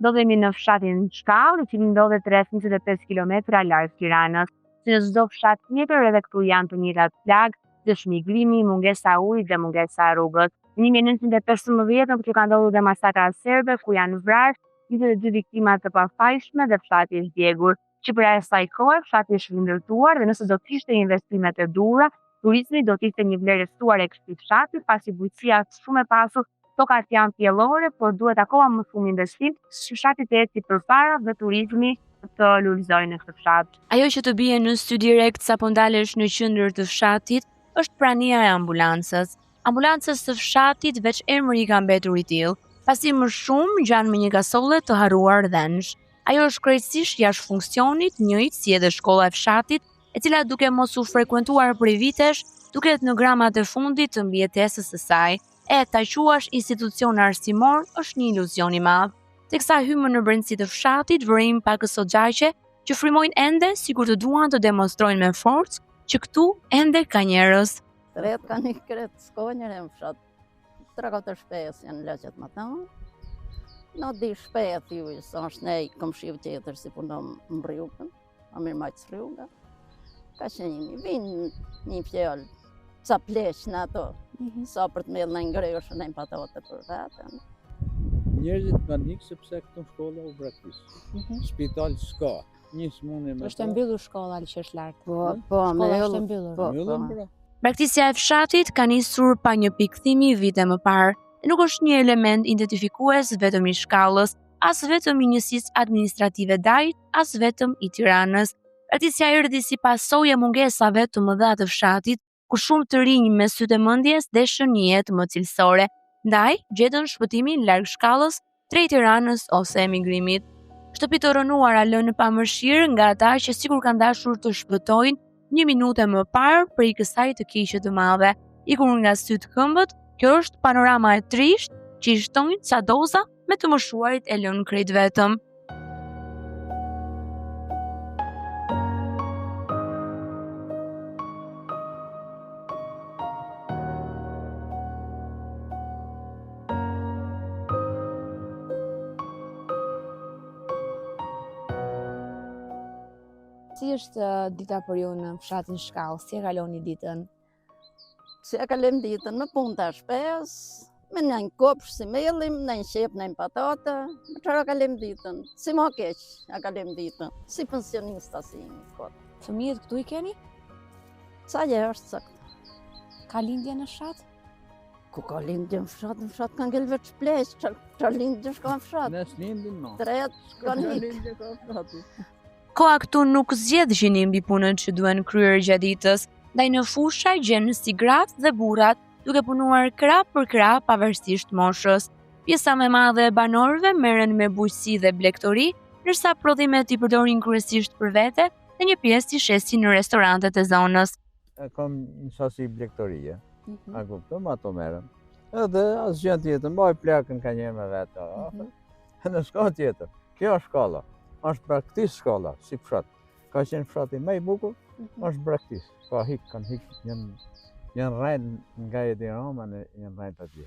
Ndodhemi në fshatin Shkallë, i cili ndodhet rreth 25 kilometra larg Tiranës. Si në çdo fshat tjetër, edhe këtu janë të njëjtat plagë, dëshmigrimi, mungesa ujit dhe mungesa rrugës. Në 1915 që ka ndodhur dhe masakra serbe, ku janë vrarë 22 viktima të pafajshme dhe fshati është djegur. Që për asaj kohe, fshati është rindërtuar dhe nëse do të kishte investimet e duhura, turizmi do të ishte një vlerësuar e këtij fshati, pasi bujqësia është shumë e pasur, tokat janë pjellore, por duhet akoma më shumë investim, fshati të eci përpara dhe turizmi të lulëzojë në këtë fshat. Ajo që të bie në sy direkt sapo ndalesh në qendër të fshatit është prania e ambulancës. Ambulancës së fshatit veç emri i ka mbetur i tillë, pasi më shumë gjanë me një kasolle të harruar dhensh. Ajo është krejtësisht jashtë funksionit, njëjtë si edhe shkolla e fshatit, e cila duke mos u frekuentuar prej vitesh, duket në gramat e fundit të mbijetesës së saj, e ta quash institucion arsimor është një iluzion i madh. Teksa hymë në brendësi të fshatit, vërim pak soxhaqe që frymojnë ende sikur të duan të demonstrojnë me forcë që këtu ende ka njerëz. Tret kanë një kret skonjër në fshat. 3-4 shpes janë laqet më tonë. Në di shpet ju, sa është nej komshiu tjetër si punon më rrugën, a mirë majtë rrugën. Ka që vinë një fjallë, ca pleq në ato, sa për të mellë në ngreshën e në patote për vetën. Njerëzit panik sepse këtu shkolla u braktisë. Spital s'ka, një smundje me. Është e mbyllur shkolla që është lart. Po, shkolla është e mbyllur. Mbyllën pra. Braktisja e fshatit ka nisur pa një pikthimi vite më parë. Nuk është një element identifikues vetëm i Shkallës, as vetëm i njësisë administrative Dajt, as vetëm i Tiranës. Braktisja erdhi si pasojë e mungesave të mëdha të fshatit, ku shumë të rinj me sytë e mendjes deshën një jetë më cilësore. Ndaj, gjetën shpëtimin larg Shkallës, drejt Tiranës ose emigrimit. Shtëpitë të rënuara lënë pa mëshirë nga ata që sikur kanë dashur të shpëtojnë 1 minutë më parë prej kësaj të keqe të madhe. Ikur nga sytë këmbët, kjo është panorama e trisht që i shtojnë ca doza me të moshuarit e lënë krejt vetëm. Si është dita për ju në fshatin Shkallë? Si e kaloni ditën? Si e kalojmë ditën me punë të shpes, me një kopsh si mellim, në një qep, në një patate, me çfarë kalojmë ditën? Si më keq e kalojmë ditën, si pensionista si një kot. Fëmijët këtu i keni? Sa je është sakt? Ka lindje në fshat? Ku ka lindje në fshat kanë ngel veç pleq, çfarë lindje shka në fshat? Nes lindin no. Tret kanë ik. Lindje ka fshati. Koha këtu nuk zgjedh gjinin mbi punën që duhen kryer gjatë ditës. Ndaj në fusha gjenë si gratë dhe burrat, duke punuar krap për krap pavarësisht moshës. Pjesa më e madhe e banorëve merren me bujqësi dhe blegtori, ndërsa prodhimet i përdorin kryesisht për vete dhe një pjesë i shesin në restorantet e zonës. Kam një sasi blegtorie, a kuptëm, ato merrem. Edhe asgjë tjetër, mbaj plakën ka njerë me vete. Në s'ka tjetër, kjo është shkolla, është praktikë shkolla, si fshat. Ka qenë fshati më i bukur, është braktisë. Ka kanë hik, janë rajnë nga e Tirana, janë rajnë të atje.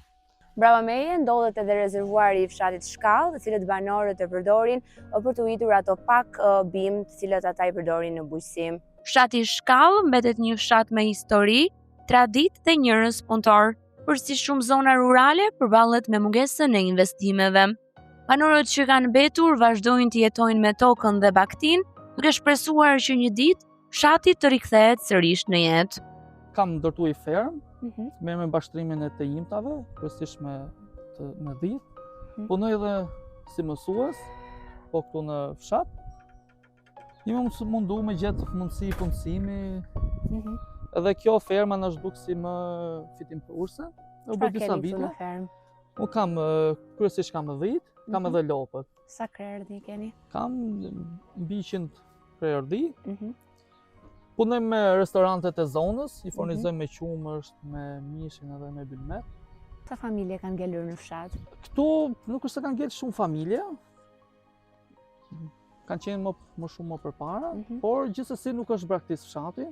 Brava meje ndodhet edhe rezervuari i fshatit Shkallë, të cilët banorët e përdorin për të ujitur ato pak bimë të cilët ata i përdorin në bujqësi. Fshati Shkallë mbetet një fshat me histori, traditë dhe njerëz punëtor, por si shumë zona rurale përballet me mungesën e investimeve. Banorët që kanë mbetur vazhdojnë të jetojnë me tokën dhe baktin, duke shpresuar që një ditë fshati të rikthehet sërish në jetë. Kam ndërtuar fermë, merr me bashkëtrimin e të imtave, kryesisht me dhit. Punoj edhe si mësues, po këtu në fshat. Jemi mundu me gjetë mundësi punësimi. Edhe kjo ferma na zhduk si më fitim për urse. U bë disa vite. Unë kam kryesisht kam dhit, kam edhe lopët. Sa krerdi keni? Kam mbi 100 krerdi. Punojmë me restorantet e zonës, i furnizojmë me qumësht, me mishin edhe me bylmet. Sa familje kanë ngelur në fshat? Këtu nuk është se kanë ngelur shumë familje. Kanë qenë më shumë më përpara, por gjithsesi nuk është braktisë fshati.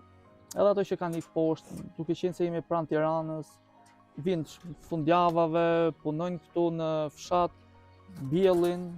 Edhe ato që kanë ikë poshtë, duke qenë se jemi pranë Tiranës, vinë fundjavave, punojnë këtu në fshat, bjellin,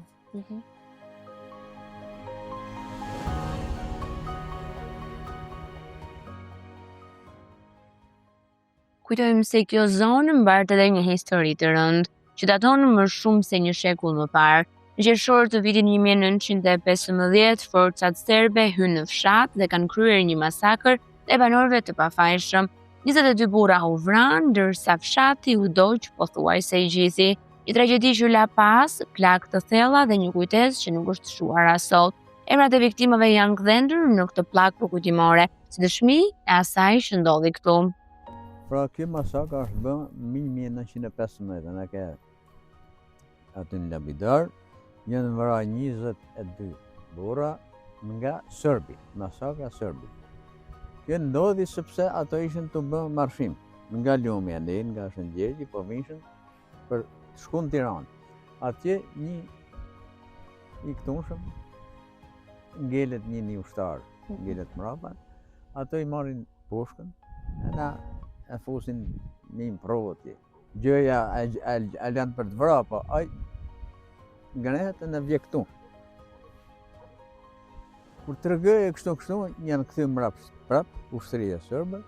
Kujtojmë se kjo zonë mbart edhe një histori të rëndë, që daton më shumë se një shekull më parë. Në qershor të vitit 1915, forcat serbe hynë në fshat dhe kanë kryer një masakër e banorëve të pafajshëm. 22 burra u vranë, ndërsa fshati u doq pothuajse i gjithi. Një tragjedi që la pas plagë të thella dhe një kujtesë që nuk është shuar as sot. Emrat e viktimave janë kdendur në këtë plagë përkujtimore, si dëshmi e asaj që ndodhi këtu. Pra, kjo masakër është bën 1915, në ke aty në Labidar, janë vrarë 22 burra nga Serbi, masakra Serbi. Kjo ndodhi sepse ato ishin të bën marshim nga Lumi andej, nga Shëngjegji, po vishin për shku në Tiranë. Atje një i këtunshëm ngelet një ushtar, ngelet mrapa, ato i marrin pushkën, e na e fusin një provë. Gjëja e lanë për të vra, po aj ngrehet e në vje këtu. Kur të rëgëje kështu, janë këthy prap, ushtëria sërbe,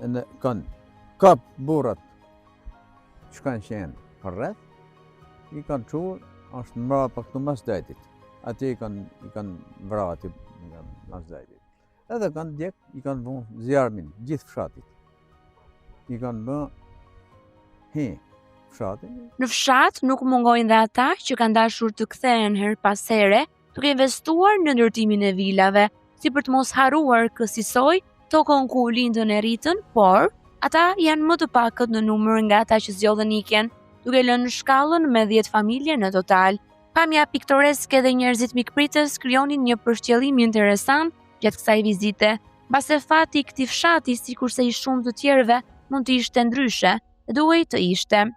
e kanë kap burrat që kanë qenë për rreth, i kanë quër, është mra për këtu mas dajtit. Ati i kanë vra aty mas dajtit. Edhe kanë djek, i kanë vënë zjarmin, gjithë fshatit. I kanë bë fshatin. Në fshat nuk mungojnë dhe ata që kanë dashur të kthehen her pas here, duke investuar në ndërtimin e vilave, si për të mos haruar kësaj tokën ku lindën e rritën, por ata janë më të pakët në numër nga ata që zgjodhen ikjen, duke lënë shkallën me 10 familje në total. Pamja piktoreske dhe njerëzit mikpritës krijonin një përshqellim interesant gjatë kësaj vizite. Mbase fati i këtij fshati, sikurse i shumë të tjerëve, mund të ishte ndryshe, dhe duhej të ishte.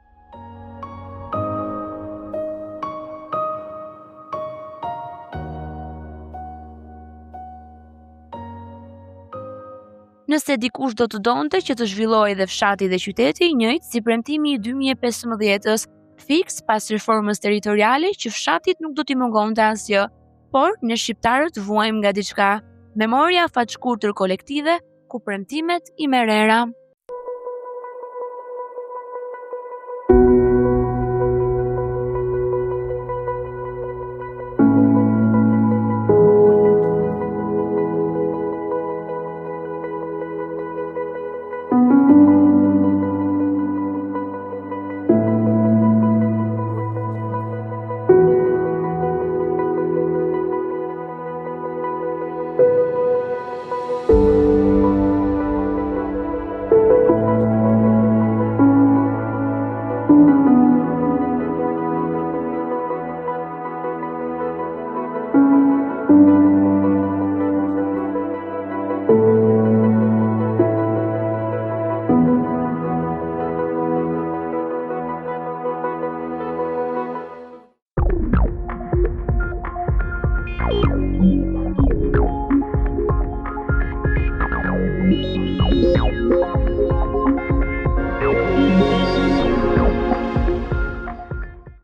Nëse dikush do të donte që të zhvillohej dhe fshati dhe qyteti i njëjtë si premtimi i 2015-s, fiks pas reformës territoriale që fshatit nuk do t'i mungonte asgjë, por ne shqiptarët vuajmë nga diçka. Memoria fat shkurtër kolektive ku premtimet i merrera.